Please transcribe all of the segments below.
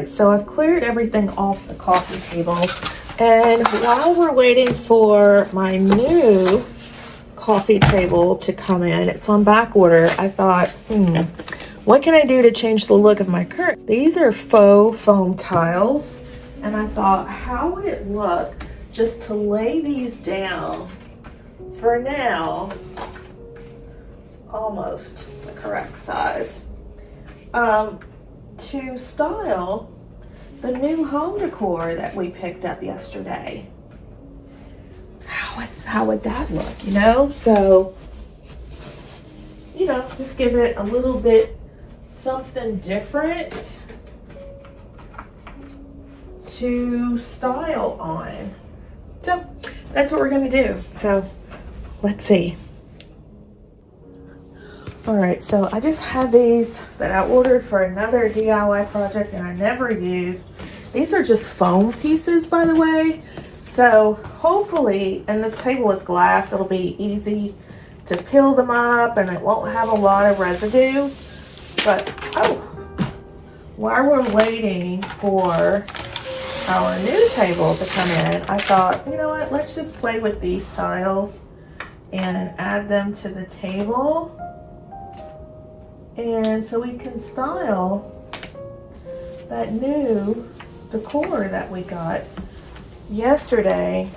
So I've cleared everything off the coffee table, and while we're waiting for my new coffee table to come in, it's on back order, I thought, what can I do to change the look of my curtain? These are faux foam tiles, and I thought, how would it look just to lay these down? For now, it's almost the correct size. To style the new home decor that we picked up yesterday. How would that look, you know? So, you know, just give it a little bit something different to style on. So that's what we're gonna do. So let's see. All right, so I just had these that I ordered for another DIY project and I never used. These are just foam pieces, by the way. So hopefully, and this table is glass, it'll be easy to peel them up and it won't have a lot of residue. But, oh, while we're waiting for our new table to come in, I thought, you know what, let's just play with these tiles and add them to the table. And so we can style that new decor that we got yesterday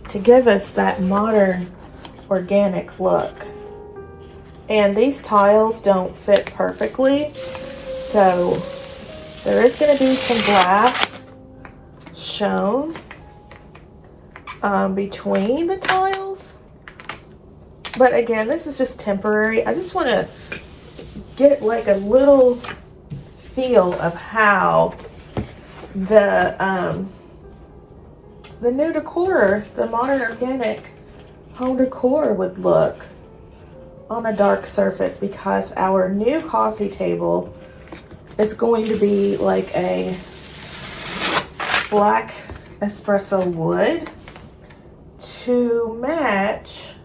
to give us that modern organic look. And these tiles don't fit perfectly, so there is going to be some glass shown between the tiles. But again, this is just temporary. I just want to get like a little feel of how the new decor, the modern organic home decor would look on a dark surface, because our new coffee table is going to be like a black espresso wood to match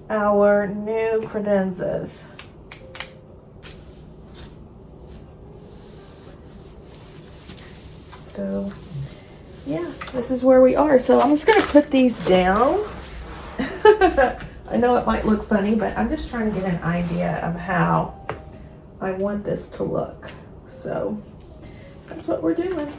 our new credenzas. So yeah, this is where we are. So I'm just gonna put these down. I know it might look funny, but I'm just trying to get an idea of how I want this to look. So that's what we're doing.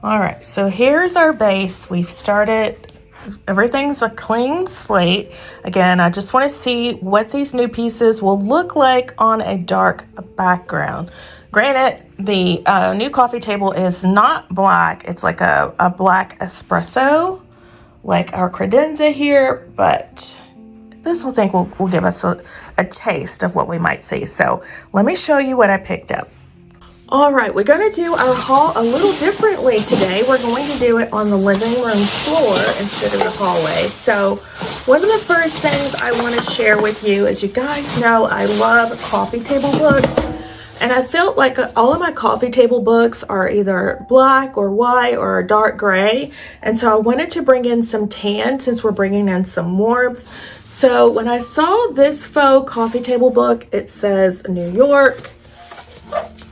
All right, so here's our base. We've started, everything's a clean slate. Again, I just want to see what these new pieces will look like on a dark background. Granted, the new coffee table is not black. It's like a black espresso, like our credenza here, but this I think will give us a taste of what we might see. So let me show you what I picked up. All right, we're going to do our haul a little differently today. We're going to do it on the living room floor instead of the hallway. So one of the first things I want to share with you is, you guys know I love coffee table books. And I felt like all of my coffee table books are either black or white or dark gray. And so I wanted to bring in some tan since we're bringing in some warmth. So when I saw this faux coffee table book, it says New York.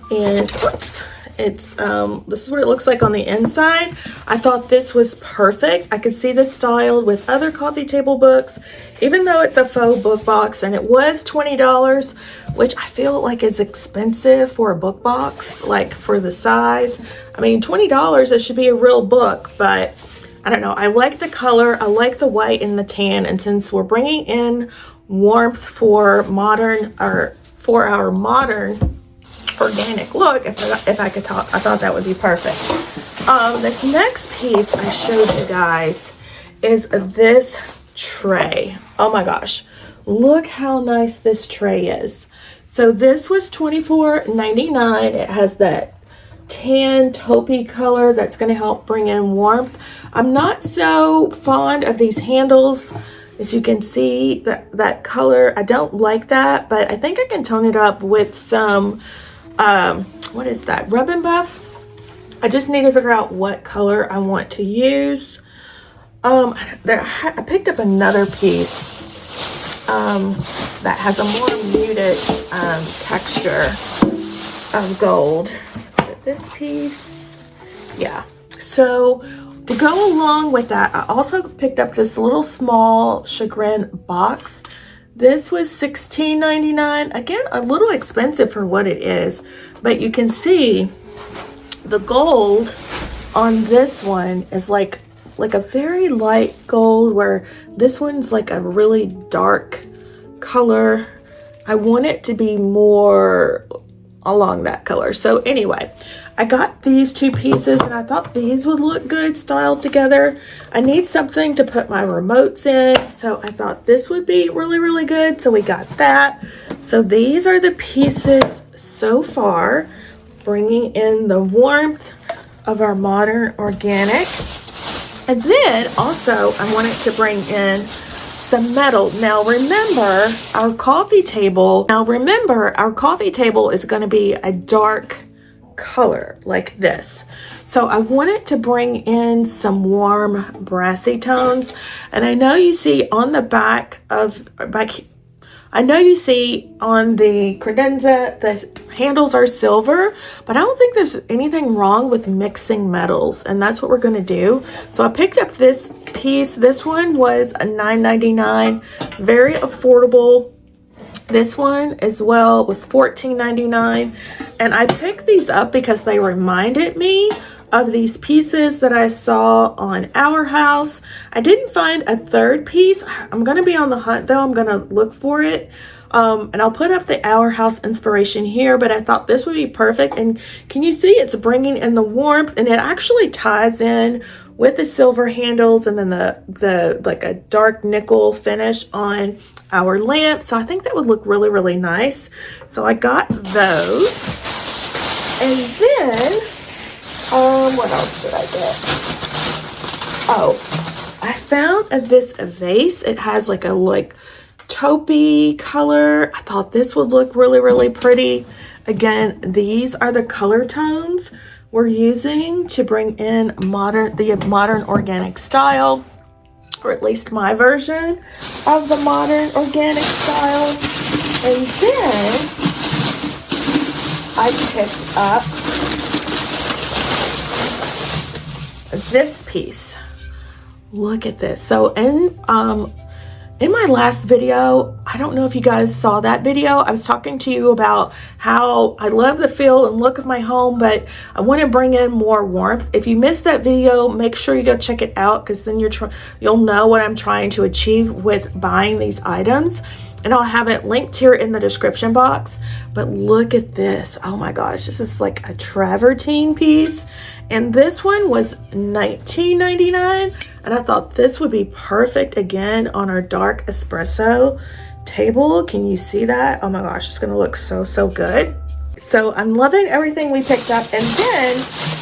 And oops, it's this is what it looks like on the inside. I thought this was perfect. I could see this styled with other coffee table books, even though it's a faux book box, and it was $20, which I feel like is expensive for a book box, like for the size. I mean, $20, it should be a real book, but I don't know. I like the color. I like the white and the tan, and since we're bringing in warmth for modern, or for our modern organic look, if I could talk, I thought that would be perfect. This next piece I showed you guys is this tray. Oh my gosh, look how nice this tray is. So this was $24.99. It has that tan taupey color that's going to help bring in warmth. I'm not so fond of these handles. As you can see, that color, I don't like that, but I think I can tone it up with some what is that, Rub and Buff. I just need to figure out what color I want to use. I picked up another piece that has a more muted texture of gold. This piece, yeah. So to go along with that, I also picked up this little small chagrin box. This was $16.99. Again, a little expensive for what it is, but you can see the gold on this one is like a very light gold, where this one's like a really dark color. I want it to be more along that color. So anyway, I got these two pieces and I thought these would look good styled together. I need something to put my remotes in, so I thought this would be really, really good. So we got that. So these are the pieces so far, bringing in the warmth of our Modern Organic. And then also I wanted to bring in some metal. Now remember our coffee table is going to be a dark color like this. So I wanted to bring in some warm brassy tones. And I know you see on the I know you see on the credenza, the handles are silver, but I don't think there's anything wrong with mixing metals, and that's what we're going to do. So I picked up this piece. This one was a $9.99, very affordable. This one as well was $14.99, and I picked these up because they reminded me of these pieces that I saw on Our House. I didn't find a third piece. I'm going to be on the hunt though. I'm going to look for it. And I'll put up the Our House inspiration here, but I thought this would be perfect. And can you see it's bringing in the warmth, and it actually ties in with the silver handles and then the like a dark nickel finish on our lamp. So I think that would look really, really nice. So I got those. And then what else did I get? Oh, I found this vase. It has like a taupey color. I thought this would look really, really pretty. Again, these are the color tones we're using to bring in the Modern Organic style, or at least my version of the Modern Organic style. And then I picked up this piece. Look at this. So in my last video, I don't know if you guys saw that video, I was talking to you about how I love the feel and look of my home, but I want to bring in more warmth. If you missed that video, make sure you go check it out, because then you'll know what I'm trying to achieve with buying these items. And I'll have it linked here in the description box. But look at this. Oh my gosh, this is like a travertine piece. And this one was $19.99. And I thought this would be perfect again on our dark espresso table. Can you see that? Oh my gosh, it's gonna look so, so good. So I'm loving everything we picked up. And then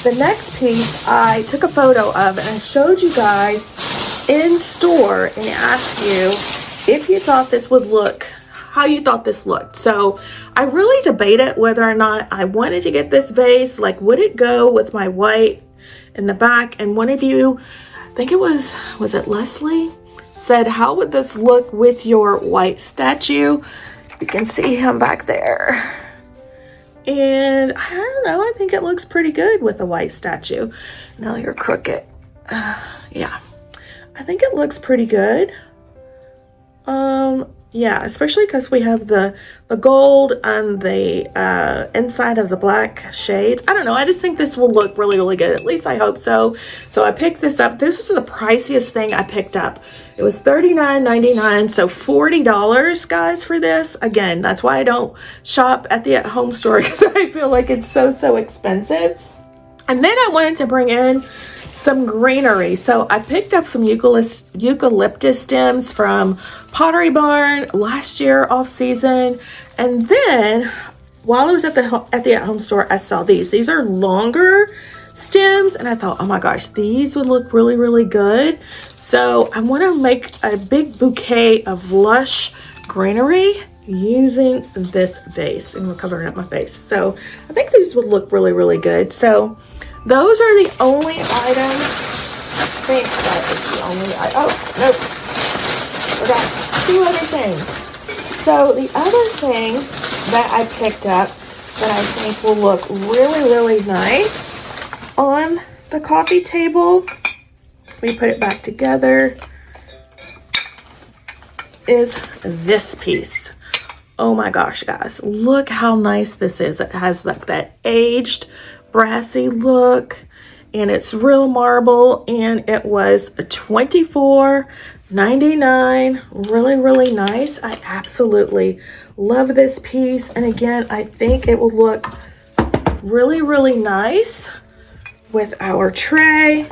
the next piece I took a photo of and I showed you guys in store and asked you if you thought this would look, how you thought this looked. So I really debated whether or not I wanted to get this vase, like would it go with my white in the back? And one of you, I think it was it Leslie, said, how would this look with your white statue? You can see him back there. And I don't know, I think it looks pretty good with the white statue. Now you're crooked. Yeah, I think it looks pretty good. Yeah, especially because we have the gold on the inside of the black shades. I don't know, I just think this will look really, really good. At least I hope so. So I picked this up. This was the priciest thing I picked up. It was $39.99, so $40, guys, for this. Again, that's why I don't shop at the at-home store, because I feel like it's so, so expensive. And then I wanted to bring in some greenery. So I picked up some eucalyptus stems from Pottery Barn last year off season. And then while I was at the at-home store, I saw these. These are longer stems, and I thought, oh my gosh, these would look really, really good. So I want to make a big bouquet of lush greenery using this vase, and we're covering up my face. So I think these would look really, really good. So those are the only items. I think that is the only item. Oh, nope. Forgot 2 other things. So the other thing that I picked up that I think will look really, really nice on the coffee table, let me put it back together, is this piece. Oh my gosh, guys, look how nice this is. It has like that aged brassy look, and it's real marble, and it was $24 $99. Really, really nice. I absolutely love this piece. And again, I think it will look really, really nice with our tray.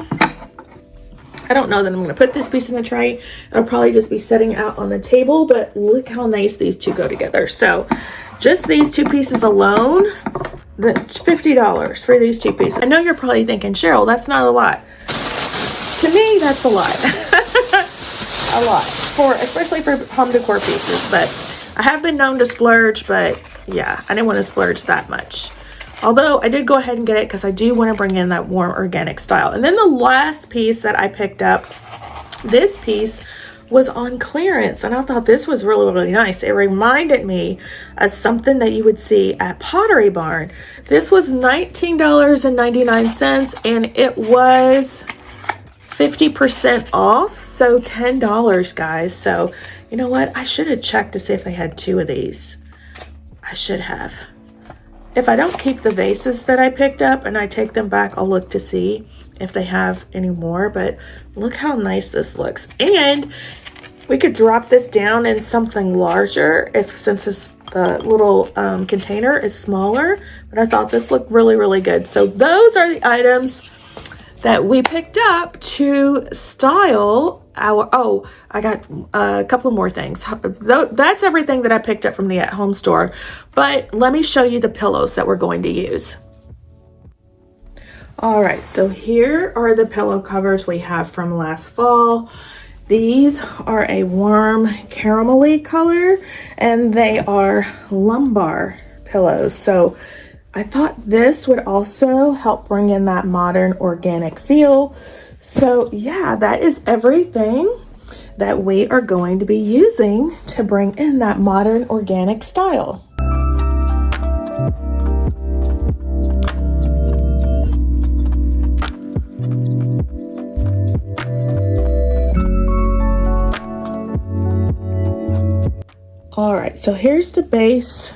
I don't know that I'm going to put this piece in the tray. It'll probably just be sitting out on the table, but look how nice these two go together. So just these two pieces alone, that's $50 for these two pieces. I know you're probably thinking, Cheryl, that's not a lot. To me, that's a lot. A lot, especially for home decor pieces. But I have been known to splurge, but yeah, I didn't want to splurge that much. Although I did go ahead and get it because I do want to bring in that warm organic style. And then the last piece that I picked up, this piece was on clearance, and I thought this was really, really nice. It reminded me of something that you would see at Pottery Barn. This was $19.99, and it was 50% off, so $10, guys. So you know what? I should have checked to see if they had two of these. I should have. If I don't keep the vases that I picked up and I take them back, I'll look to see if they have any more. But look how nice this looks. And we could drop this down in something larger since the little container is smaller. But I thought this looked really, really good. So those are the items that we picked up to style our, oh, I got a couple of more things. That's everything that I picked up from the at-home store. But let me show you the pillows that we're going to use. All right, so here are the pillow covers we have from last fall. These are a warm caramelly color, and they are lumbar pillows. So I thought this would also help bring in that modern organic feel. So yeah, that is everything that we are going to be using to bring in that modern organic style. All right, so here's the base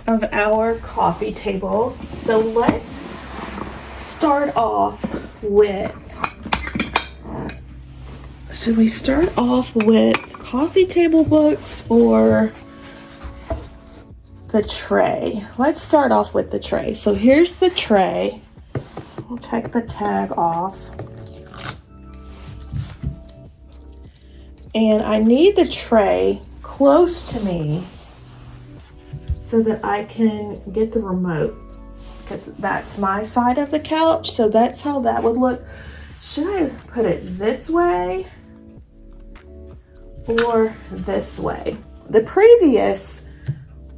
of our coffee table. So let's start off with, should we start off with coffee table books or the tray? Let's start off with the tray. So here's the tray. We'll take the tag off. And I need the tray close to me so that I can get the remote, because that's my side of the couch. So that's how that would look. Should I put it this way or this way? The previous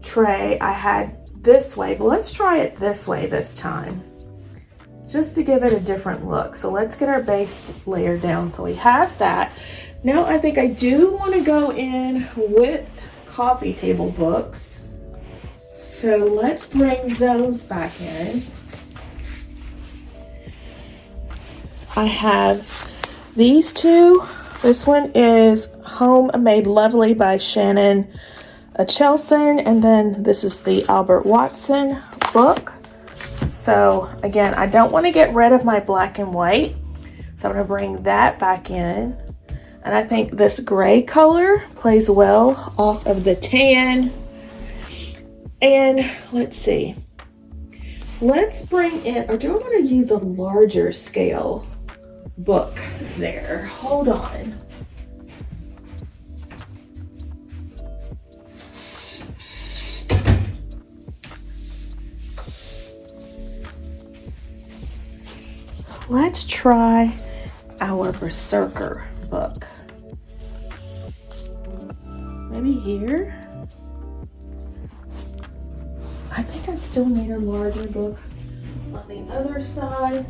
tray I had this way, but let's try it this way this time, just to give it a different look. So let's get our base layer down. So we have that. Now I think I do want to go in with coffee table books. So let's bring those back in. I have these two. This one is Home Made Lovely by Shannon Chelson, and then this is the Albert Watson book. So again, I don't want to get rid of my black and white, so I'm going to bring that back in. And I think this gray color plays well off of the tan. And let's see, let's bring in, or do I want to use a larger scale book there? Hold on. Let's try our Berserker book. Maybe here. I think I still need a larger book on the other side.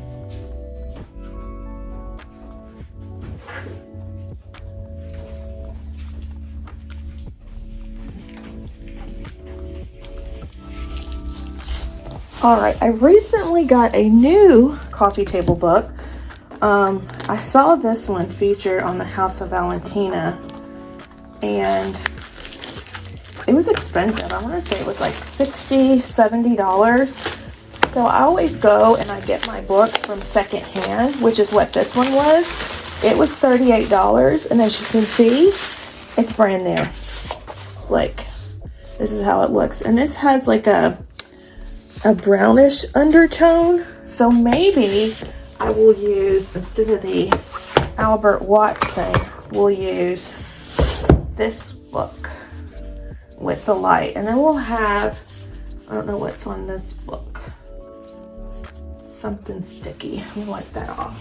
All right, I recently got a new coffee table book. I saw this one featured on the House of Valentina, and it was expensive. I want to say it was like $60, $70. So I always go and I get my books from secondhand, which is what this one was. It was $38, and as you can see, it's brand new. Like, this is how it looks. And this has like a brownish undertone. So maybe I will use, instead of the Albert Watson, we'll use this book with the light. And then we'll have, I don't know what's on this book. Something sticky. Let me wipe that off.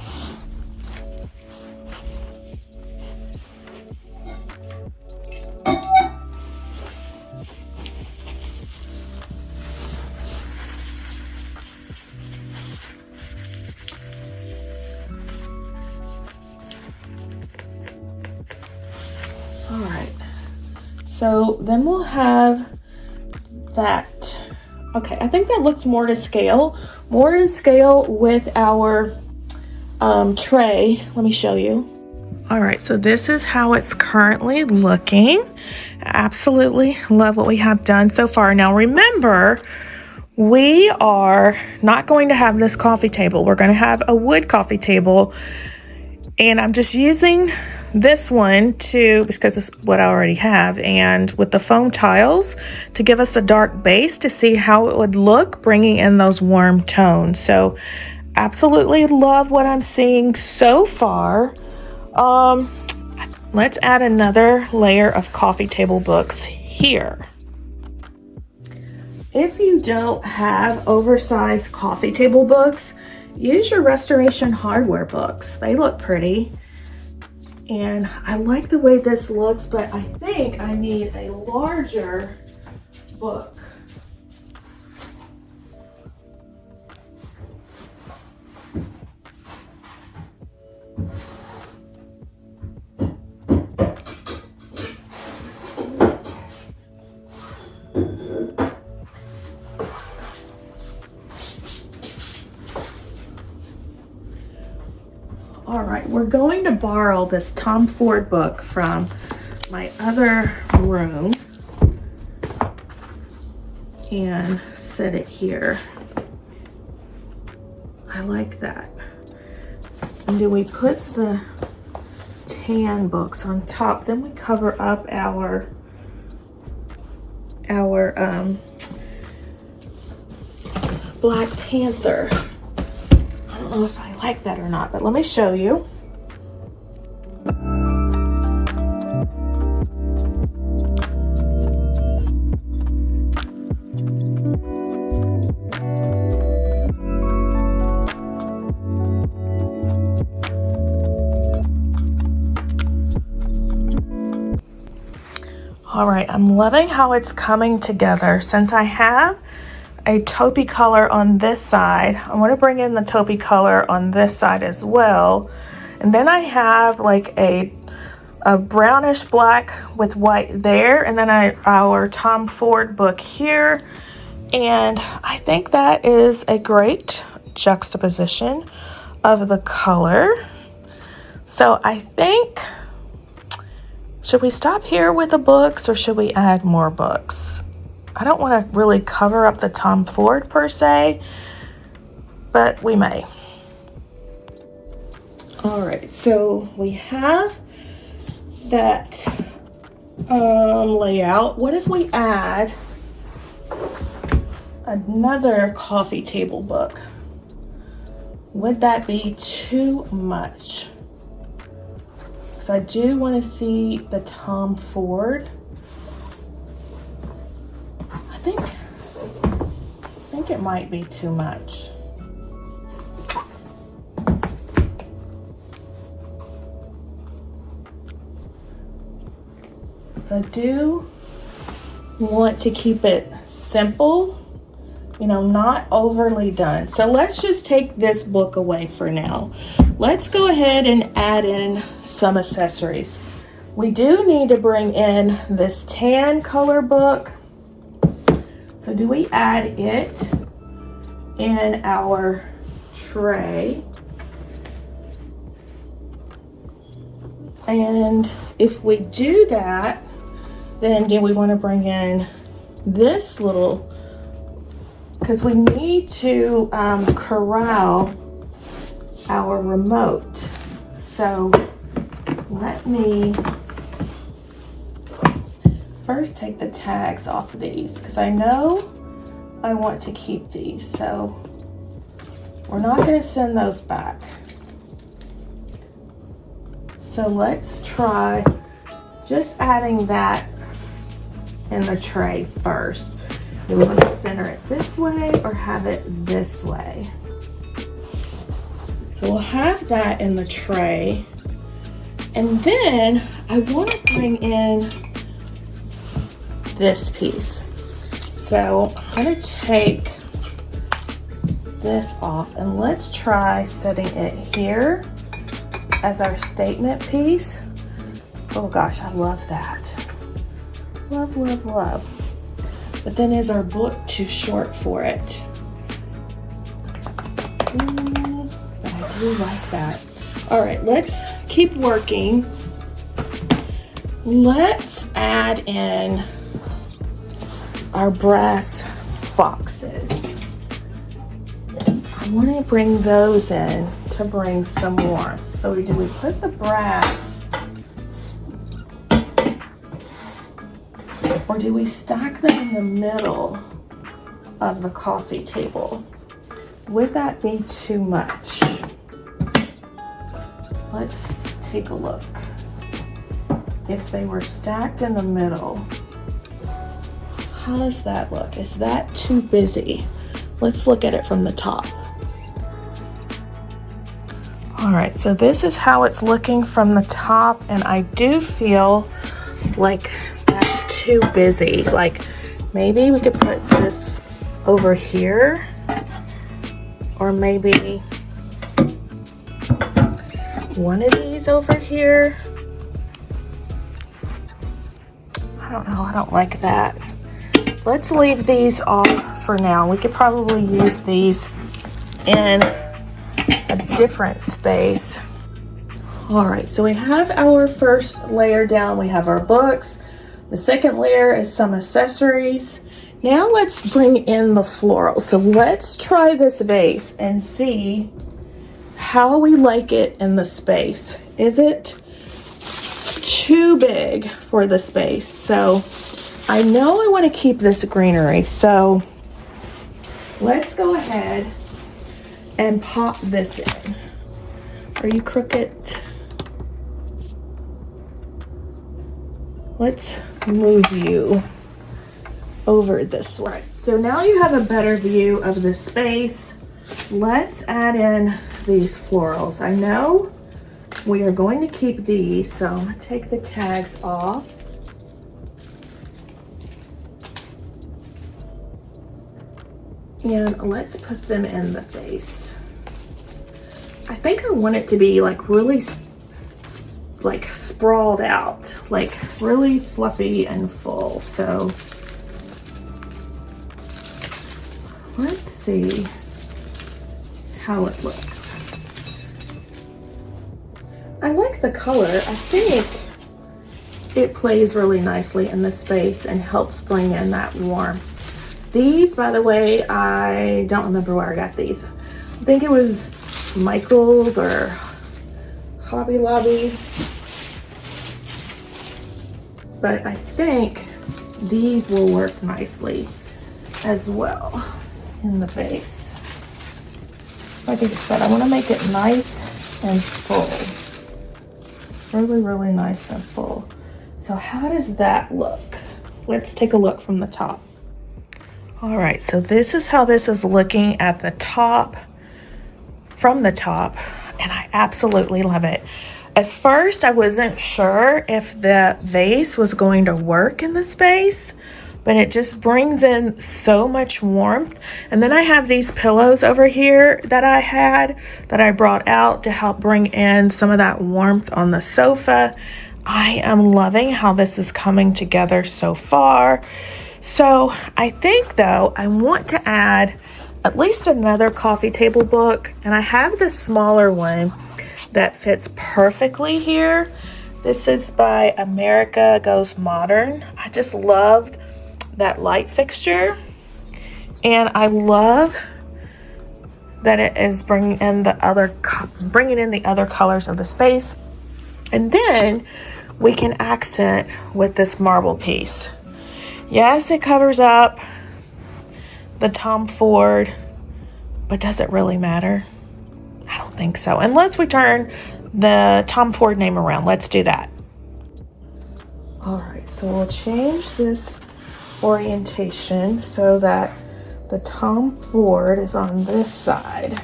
All right, so then we'll have that. Okay, I think that looks more to scale, more in scale with our tray. Let me show you. All right, so this is how it's currently looking. Absolutely love what we have done so far. Now remember, we are not going to have this coffee table. We're going to have a wood coffee table, and I'm just using this one because it's what I already have, and with the foam tiles to give us a dark base to see how it would look, bringing in those warm tones. So absolutely love what I'm seeing so far. Let's add another layer of coffee table books here. If you don't have oversized coffee table books, use your Restoration Hardware books. They look pretty. And I like the way this looks, but I think I need a larger book. All right, we're going to borrow this Tom Ford book from my other room and set it here. I like that. And then we put the tan books on top, then we cover up our Black Panther. I don't know if I like that or not, but let me show you. All right, I'm loving how it's coming together. Since I have a taupey color on this side, I want to bring in the taupey color on this side as well. And then I have like a brownish black with white there, and then our Tom Ford book here. And I think that is a great juxtaposition of the color. So I think, should we stop here with the books or should we add more books? I don't want to really cover up the Tom Ford per se, but we may. All right, so we have that layout. What if we add another coffee table book? Would that be too much? Because I do want to see the Tom Ford. I think it might be too much. I do want to keep it simple, you know, not overly done. So let's just take this book away for now. Let's go ahead and add in some accessories. We do need to bring in this tan color book. So do we add it in our tray? And if we do that, then do we want to bring in this little, because we need to corral our remote. So let me first take the tags off of these because I know I want to keep these. So we're not going to send those back. So let's try just adding that in the tray first. Do we want to center it this way or have it this way? So we'll have that in the tray. And then I want to bring in this piece. So I'm going to take this off and let's try setting it here as our statement piece. Oh gosh, I love that. Love, love, love. But then is our book too short for it? But I do like that. All right, let's keep working. Let's add in our brass boxes. I want to bring those in to bring some warmth. So we put the brass, or do we stack them in the middle of the coffee table? Would that be too much? Let's take a look. If they were stacked in the middle, how does that look? Is that too busy? Let's look at it from the top. All right, so this is how it's looking from the top, and I do feel like that's too busy. Like maybe we could put this over here, or maybe one of these over here. I don't know, I don't like that. Let's leave these off for now. We could probably use these in a different space. All right, so we have our first layer down. We have our books. The second layer is some accessories. Now let's bring in the floral. So let's try this vase and see how we like it in the space. Is it too big for the space? So I know I want to keep this greenery. So let's go ahead and pop this in. Are you crooked? Let's move you over this way. So now you have a better view of the space. Let's add in these florals. I know we are going to keep these, so I'm gonna take the tags off. And let's put them in the vase. I think I want it to be like really like sprawled out, like really fluffy and full. So let's see how it looks. I like the color. I think it plays really nicely in the space and helps bring in that warmth. These, by the way, I don't remember where I got these. I think it was Michael's or Hobby Lobby. But I think these will work nicely as well in the vase. Like I said, I want to make it nice and full. Really, really nice and full. So how does that look? Let's take a look from the top. All right, so this is how this is looking at the top, from the top, and I absolutely love it. At first, I wasn't sure if the vase was going to work in the space, but it just brings in so much warmth. And then I have these pillows over here that I brought out to help bring in some of that warmth on the sofa. I am loving how this is coming together so far. So I think though, I want to add at least another coffee table book, and I have this smaller one that fits perfectly here. This is by America Goes Modern. I just loved that light fixture, and I love that it is bringing in the other colors of the space. And then we can accent with this marble piece. Yes, it covers up the Tom Ford, but does it really matter? I don't think so. Unless we turn the Tom Ford name around. Let's do that. All right, so we'll change this orientation so that the Tom Ford is on this side.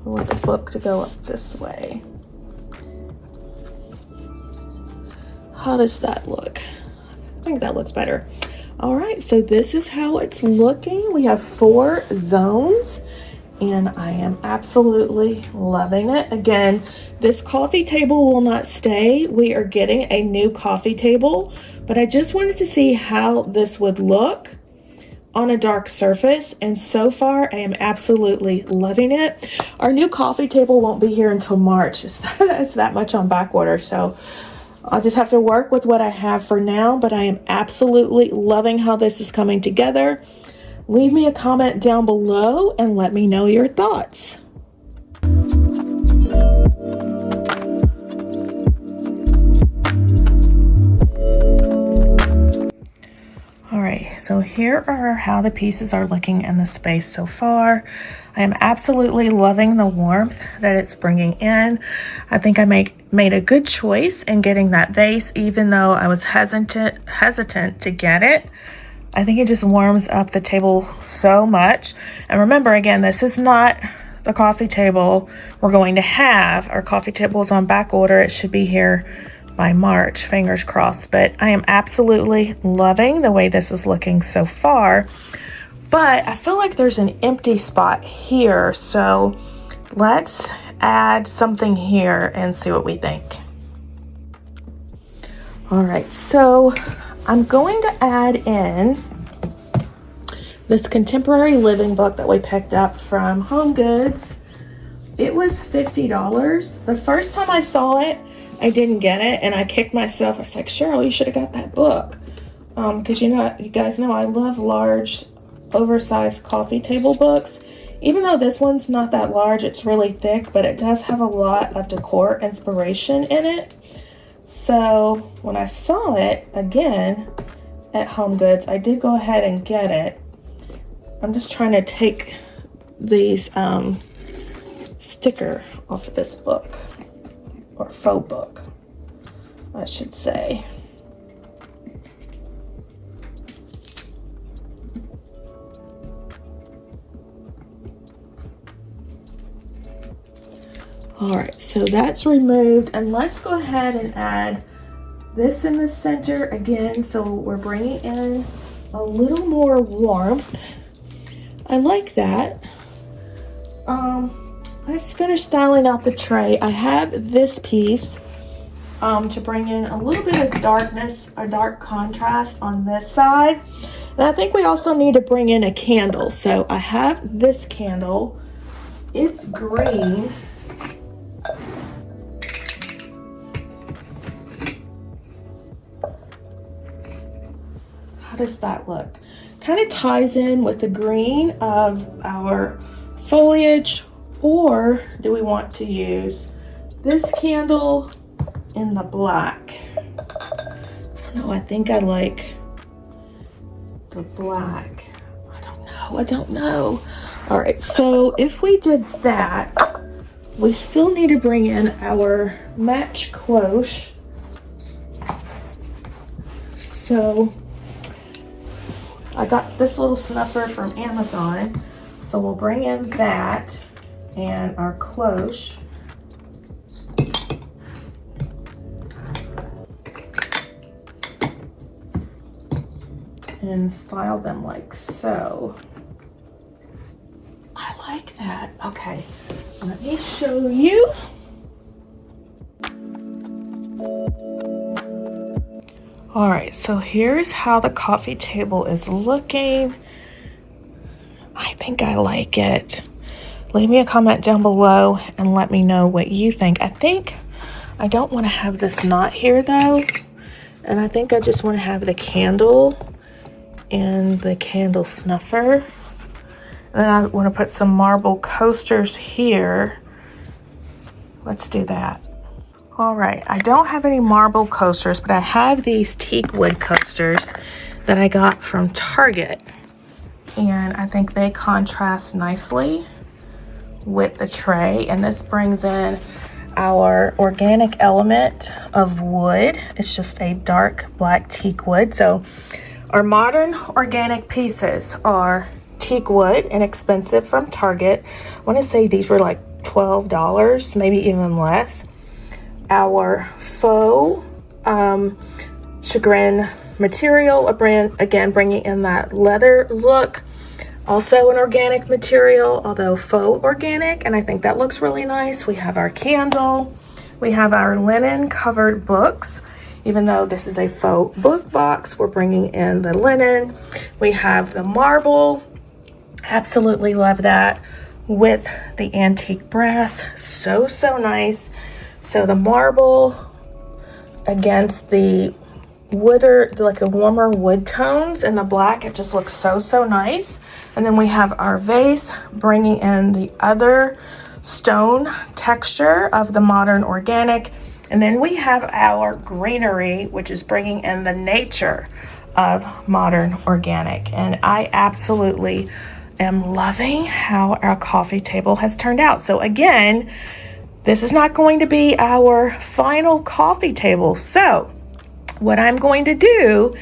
I want the book to go up this way. How does that look? I think that looks better. All right, so this is how it's looking. We have 4 zones, and I am absolutely loving it. Again, this coffee table will not stay. We are getting a new coffee table, but I just wanted to see how this would look on a dark surface, and so far I am absolutely loving it. Our new coffee table won't be here until March. It's that much on back order, so I'll just have to work with what I have for now, but I am absolutely loving how this is coming together. Leave me a comment down below and let me know your thoughts. Alright, so here are how the pieces are looking in the space so far. I am absolutely loving the warmth that it's bringing in. I think I made a good choice in getting that vase, even though I was hesitant to get it. I think it just warms up the table so much. And remember, again, this is not the coffee table we're going to have. Our coffee table is on back order. It should be here by March, fingers crossed. But I am absolutely loving the way this is looking so far. But I feel like there's an empty spot here, so let's add something here and see what we think. All right, so I'm going to add in this contemporary living book that we picked up from Home Goods. It was $50. The first time I saw it, I didn't get it, and I kicked myself. I was like, Cheryl, you should have got that book. Because you guys know I love large, oversized coffee table books. Even though this one's not that large, it's really thick, but it does have a lot of decor inspiration in it. So when I saw it again at Home Goods, I did go ahead and get it. I'm just trying to take these sticker off of this book, or faux book, I should say. All right, so that's removed, and let's go ahead and add this in the center again, so we're bringing in a little more warmth. I like that. Let's finish styling out the tray. I have this piece to bring in a little bit of darkness, a dark contrast on this side. And I think we also need to bring in a candle. So I have this candle. It's green. How does that look? Kind of ties in with the green of our foliage, or do we want to use this candle in the black? I don't know, I think I like the black. I don't know. All right, so if we did that, we still need to bring in our match cloche. So I got this little snuffer from Amazon, so we'll bring in that and our cloche. And style them like so. I like that. Okay, let me show you. All right, so here's how the coffee table is looking. I think I like it. Leave me a comment down below and let me know what you think. I don't want to have this knot here though. And I think I just want to have the candle and the candle snuffer. And then I want to put some marble coasters here. Let's do that. All right, I don't have any marble coasters, but I have these teak wood coasters that I got from Target. And I think they contrast nicely with the tray. And this brings in our organic element of wood. It's just a dark black teak wood. So our modern organic pieces are teak wood, inexpensive, from Target. I want to say these were like $12, maybe even less. Our faux chagrin material, a brand, again, bringing in that leather look. Also an organic material, although faux organic, and I think that looks really nice. We have our candle. We have our linen covered books. Even though this is a faux book box, we're bringing in the linen. We have the marble. Absolutely love that, with the antique brass. So nice. So the marble against the wooder, like the warmer wood tones, and the black, it just looks so nice. And then we have our vase, bringing in the other stone texture of the modern organic. And then we have our greenery, which is bringing in the nature of modern organic. And I absolutely am loving how our coffee table has turned out. So again, this is not going to be our final coffee table. So what I'm going to do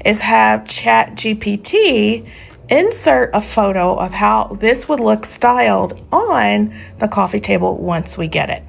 is have ChatGPT insert a photo of how this would look styled on the coffee table once we get it.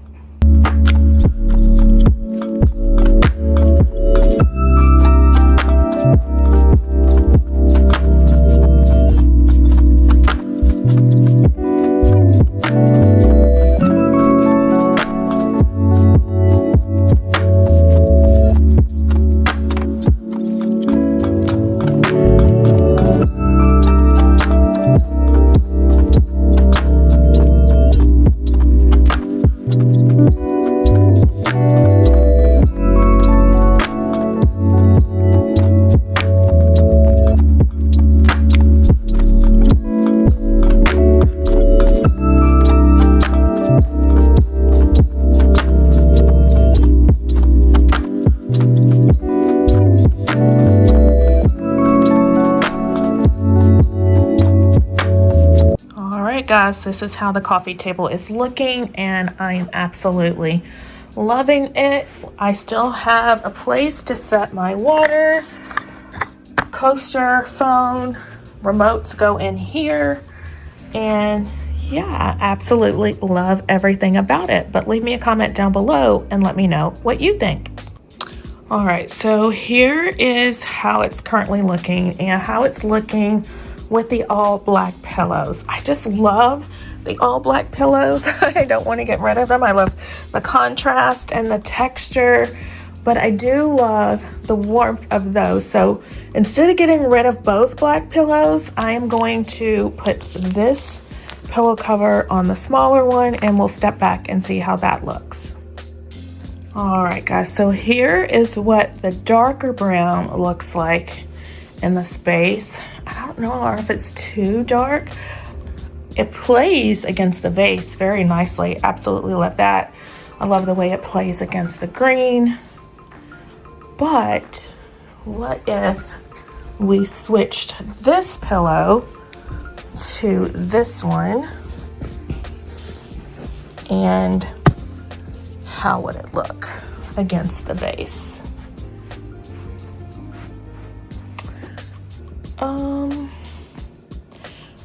Guys, this is how the coffee table is looking, and I am absolutely loving it. I still have a place to set my water, coaster, phone, remotes go in here, and yeah, I absolutely love everything about it. But leave me a comment down below and let me know what you think. All right, so here is how it's currently looking, and how it's looking with the all black pillows. I just love the all black pillows. I don't want to get rid of them. I love the contrast and the texture, but I do love the warmth of those. So instead of getting rid of both black pillows, I am going to put this pillow cover on the smaller one, and we'll step back and see how that looks. All right, guys, so here is what the darker brown looks like in the space. I don't know if it's too dark. It plays against the vase very nicely. Absolutely love that. I love the way it plays against the green. But what if we switched this pillow to this one? And how would it look against the vase?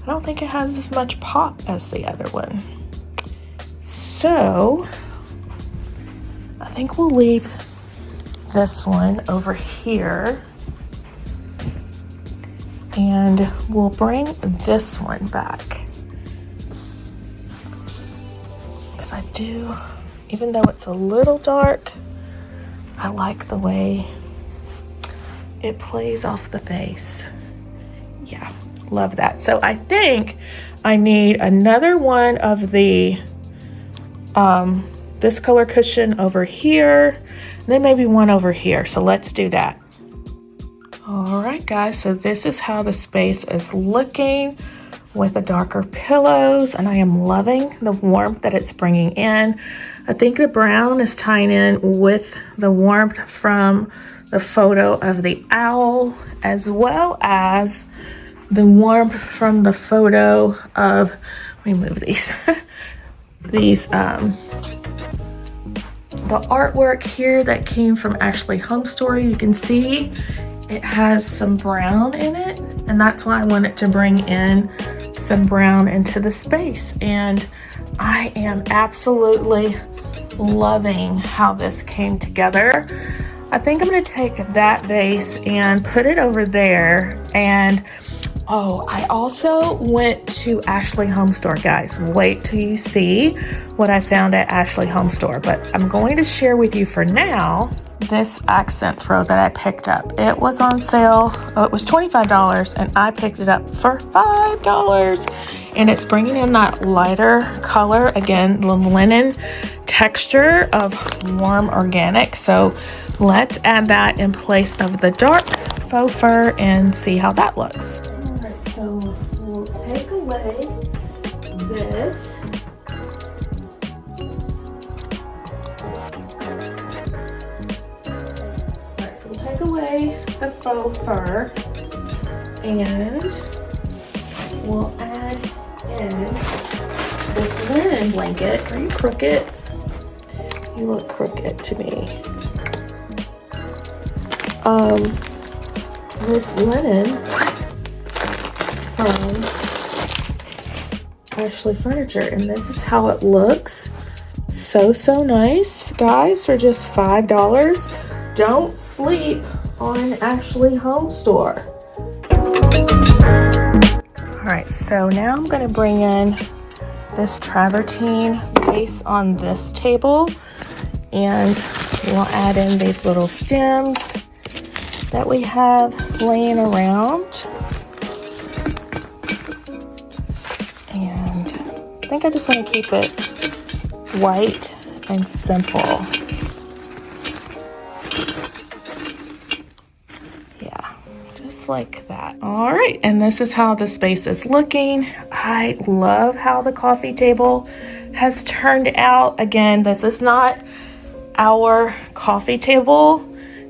I don't think it has as much pop as the other one. So I think we'll leave this one over here, and we'll bring this one back. Because I do, even though it's a little dark, I like the way it plays off the vase. Yeah, love that. So I think I need another one of the this color cushion over here, and then maybe one over here. So let's do that. All right, guys, so this is how the space is looking with the darker pillows, and I am loving the warmth that it's bringing in. I think the brown is tying in with the warmth from the photo of the owl, as well as the warmth from the photo of, let me move these, the artwork here that came from Ashley Home Story. You can see it has some brown in it, and that's why I wanted to bring in some brown into the space. And I am absolutely loving how this came together. I think I'm going to take that vase and put it over there. And oh, I also went to Ashley Home Store, guys. Wait till you see what I found at Ashley Home Store. But I'm going to share with you for now this accent throw that I picked up. It was on sale. Oh, it was $25, and I picked it up for $5. And it's bringing in that lighter color, again, the linen texture of warm organic. So let's add that in place of the dark faux fur and see how that looks. All right, so we'll take away this. Take away the faux fur, and we'll add in this linen blanket. Are you crooked? You look crooked to me. This linen from Ashley Furniture, and this is how it looks. So nice, guys, for just $5. Don't sleep on Ashley Home Store. All right, so now I'm going to bring in this travertine vase on this table, and we'll add in these little stems that we have laying around. And I think I just want to keep it white and simple. Like that. All right, and this is how the space is looking. I love how the coffee table has turned out. Again, this is not our coffee table.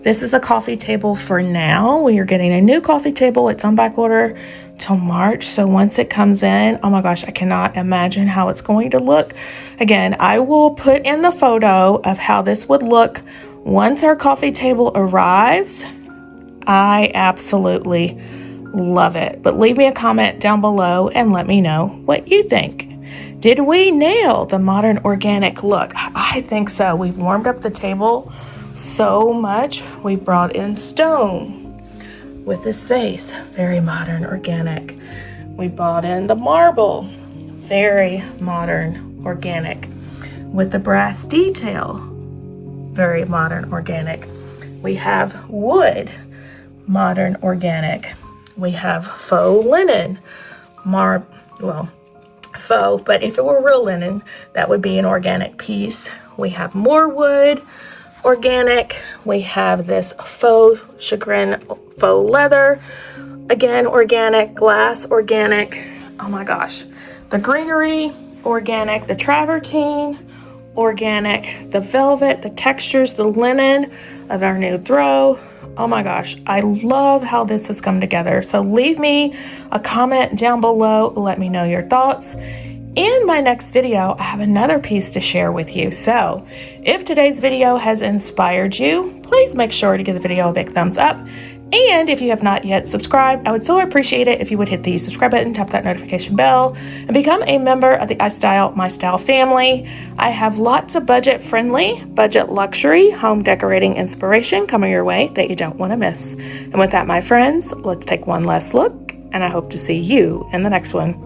This is a coffee table for now. We are getting a new coffee table. It's on back order till March. So once it comes in, oh my gosh, I cannot imagine how it's going to look. Again, I will put in the photo of how this would look once our coffee table arrives. I absolutely love it. But leave me a comment down below and let me know what you think. Did we nail the modern organic look? I think so. We've warmed up the table so much. We brought in stone with this vase, very modern organic. We brought in the marble, very modern organic, with the brass detail, very modern organic. We have wood, modern organic. We have faux linen, faux, but if it were real linen, that would be an organic piece. We have more wood, organic. We have this faux chagrin, faux leather, again, organic, glass, organic. Oh my gosh. The greenery, organic, the travertine, organic, the velvet, the textures, the linen of our new throw. Oh my gosh, I love how this has come together. So leave me a comment down below. Let me know your thoughts. In my next video, I have another piece to share with you. So if today's video has inspired you, please make sure to give the video a big thumbs up. And if you have not yet subscribed, I would so appreciate it if you would hit the subscribe button, tap that notification bell, and become a member of the iStyle family. I have lots of budget-friendly, budget luxury, home decorating inspiration coming your way that you don't want to miss. And with that, my friends, let's take one last look, and I hope to see you in the next one.